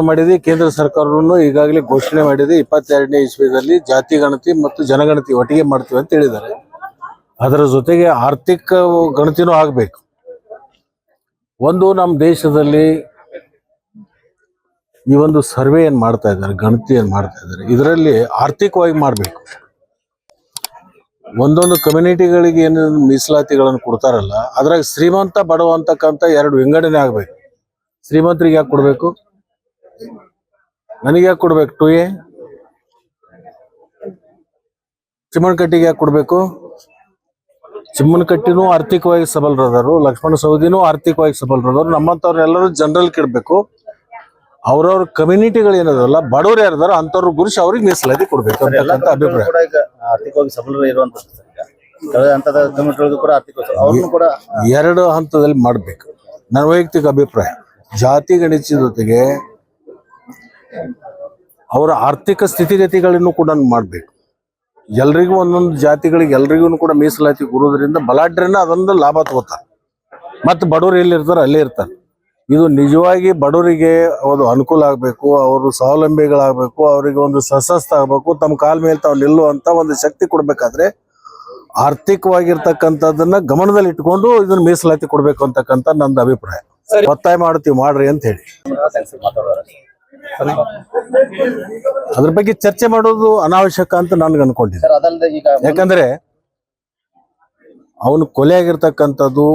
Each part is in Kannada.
ಮಾಡಿದೆ, ಕೇಂದ್ರ ಸರ್ಕಾರವನ್ನು ಈಗಾಗಲೇ ಘೋಷಣೆ ಮಾಡಿದೆ 22ನೇ ಇಸ್ವಿದಲ್ಲಿ ಜಾತಿ ಗಣತಿ ಮತ್ತು ಜನಗಣತಿ ಒಟ್ಟಿಗೆ ಮಾಡ್ತೀವಿ ಅಂತ ಹೇಳಿದ್ದಾರೆ. ಅದರ ಜೊತೆಗೆ ಆರ್ಥಿಕ ಗಣತಿನೂ ಆಗಬೇಕು. ಒಂದು ನಮ್ಮ ದೇಶದಲ್ಲಿ ಈ ಒಂದು ಸರ್ವೆ ಏನು ಮಾಡ್ತಾ ಇದ್ದಾರೆ, ಗಣತಿ ಏನು ಮಾಡ್ತಾ ಇದ್ದಾರೆ, ಇದರಲ್ಲಿ ಆರ್ಥಿಕವಾಗಿ ಮಾಡಬೇಕು. ಒಂದೊಂದು ಕಮ್ಯುನಿಟಿಗಳಿಗೆ ಏನು ಮೀಸಲಾತಿಗಳನ್ನು ಕೊಡ್ತಾರಲ್ಲ, ಅದ್ರಾಗ ಶ್ರೀಮಂತ ಬಡವ ಅಂತಕ್ಕಂಥ ಎರಡು ವಿಂಗಡಣೆ ಆಗಬೇಕು. ಶ್ರೀಮಂತರಿಗೆ ಯಾಕೆ ಕೊಡಬೇಕು, ನನಗೆ ಯಾಕೆ ಕೊಡ್ಬೇಕು? 2A ಚಿಮ್ಮನಕಟ್ಟಿಗೆ ಯಾಕೆ ಕೊಡಬೇಕು? ಚಿಮ್ಮನಕಟ್ಟಿನೂ ಆರ್ಥಿಕವಾಗಿ ಸಬಲರದಾರು, ಲಕ್ಷ್ಮಣ ಸವದಿನೂ ಆರ್ಥಿಕವಾಗಿ ಸಬಲರದಾರು. ನಮ್ಮಂಥವ್ರೆಲ್ಲರೂ ಜನರಲ್ ಕಿಡ್ಬೇಕು. ಅವ್ರವ್ರ ಕಮ್ಯುನಿಟಿಗಳು ಏನದಲ್ಲ, ಬಡವ್ರು ಯಾರದಾರ ಅಂಥವ್ರು ಗುರುಸಿ ಅವ್ರಿಗೆ ಮೀಸಲಾತಿ ಕೊಡ್ಬೇಕು ಅಂತಕ್ಕಂಥ ಅಭಿಪ್ರಾಯ. ಆರ್ಥಿಕವಾಗಿ ಸಬಲರು ಇರುವಂತ ಎರಡು ಹಂತದಲ್ಲಿ ಮಾಡಬೇಕು. ನನ್ನ ವೈಯಕ್ತಿಕ ಅಭಿಪ್ರಾಯ, ಜಾತಿ ಗಣಿತ ಜೊತೆಗೆ ಅವರ ಆರ್ಥಿಕ ಸ್ಥಿತಿಗತಿಗಳನ್ನು ಕೂಡ ಮಾಡಬೇಕು. ಎಲ್ರಿಗೂ ಒಂದೊಂದು ಜಾತಿಗಳಿಗೆ ಎಲ್ರಿಗೂ ಕೂಡ ಮೀಸಲಾತಿ ಕೊಡೋದ್ರಿಂದ ಬಲಾಢ್ಯರನ್ನ ಅದೊಂದು ಲಾಭ ತಗೋತಾರೆ, ಮತ್ತು ಬಡವರು ಎಲ್ಲಿರ್ತಾರೆ ಅಲ್ಲೇ ಇರ್ತಾರೆ. ಇದು ನಿಜವಾಗಿ ಬಡವರಿಗೆ ಒಂದು ಅನುಕೂಲ ಆಗಬೇಕು, ಅವರು ಸ್ವಾವಲಂಬಿಗಳಾಗಬೇಕು, ಅವರಿಗೆ ಒಂದು ಸಶಸ್ತ ಆಗಬೇಕು, ತಮ್ಮ ಕಾಲ ಮೇಲೆ ತಾವು ನಿಲ್ಲುವಂತ ಒಂದು ಶಕ್ತಿ ಕೊಡ್ಬೇಕಾದ್ರೆ ಆರ್ಥಿಕವಾಗಿರ್ತಕ್ಕಂಥದ್ದನ್ನ ಗಮನದಲ್ಲಿ ಇಟ್ಕೊಂಡು ಇದನ್ನ ಮೀಸಲಾತಿ ಕೊಡ್ಬೇಕು ಅಂತಕ್ಕಂಥ ನಂದು ಅಭಿಪ್ರಾಯ. ಒತ್ತಾಯ ಮಾಡ್ತೀವಿ, ಮಾಡ್ರಿ ಅಂತ ಹೇಳಿ. ಅದ್ರ ಬಗ್ಗೆ ಚರ್ಚೆ ಮಾಡೋದು ಅನಾವಶ್ಯಕ ಅಂತ ನನ್ಗೆ ಅನ್ಕೊಂಡಿದ್ದೆ. ಯಾಕಂದ್ರೆ ಅವನು ಕೊಲೆ ಆಗಿರ್ತಕ್ಕಂಥದ್ದು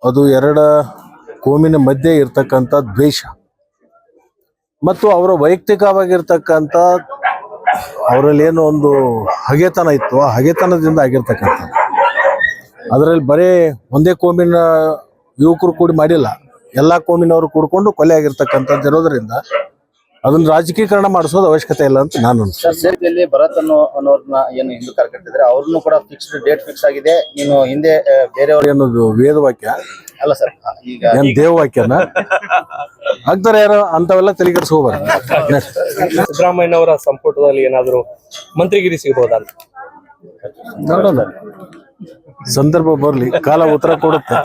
ಅದು ಎರಡ ಕೋಮಿನ ಮಧ್ಯೆ ಇರ್ತಕ್ಕಂಥ ದ್ವೇಷ ಮತ್ತು ಅವರ ವೈಯಕ್ತಿಕವಾಗಿರ್ತಕ್ಕಂಥ ಅವರಲ್ಲಿ ಏನೋ ಒಂದು ಹಗೆತನ ಇತ್ತು, ಆ ಹಗೆತನದಿಂದ ಆಗಿರ್ತಕ್ಕಂಥದ್ದು. ಅದರಲ್ಲಿ ಬರೀ ಒಂದೇ ಕೋಮಿನ ಯುವಕರು ಕೂಡಿ ಮಾಡಿಲ್ಲ, ಎಲ್ಲಾ ಕೋಮಿನವರು ಕೂಡ್ಕೊಂಡು ಕೊಲೆ ಆಗಿರ್ತಕ್ಕಂಥದ್ದು ಇರೋದ್ರಿಂದ ಅದನ್ನ ರಾಜಕೀಕರಣ ಮಾಡಿಸೋದು ಅವಶ್ಯಕತೆ ಇಲ್ಲ ಅಂತ ನಾನು ಅನ್ಸುತ್ತೆ. ಭರತ್ ಅನ್ನೋರ್ನ ಏನು ಹಿಂದೂ ಕಾರ್ಯಕರ್ತಿದ್ರೆ ಅವ್ರನ್ನು ಕೂಡ ಫಿಕ್ಸ್ಡ್ ಡೇಟ್ ಫಿಕ್ಸ್ ಆಗಿದೆ. ನೀನು ಹಿಂದೆ ಬೇರೆಯವ್ರು ಏನದು ವೇದವಾಕ್ಯ ಅಲ್ಲ ಸರ್, ಈಗ ಏನ್ ದೇವವಾಕ್ಯನ ಆಗ್ತಾರೆ ಯಾರು ಅಂತವೆಲ್ಲ ತಲೆಗೆಡಿಸ್ಕೋಬಾರ್ದು. ಸಿದ್ದರಾಮಯ್ಯನವರ ಸಂಪುಟದಲ್ಲಿ ಏನಾದ್ರು ಮಂತ್ರಿಗಿರಿ ಸಿಗಬಹುದಾ ಅಂತ ನೋಡೋಣ, ಸಂದರ್ಭ ಬರ್ಲಿ, ಕಾಲ ಉತ್ತರ ಕೊಡುತ್ತೆ.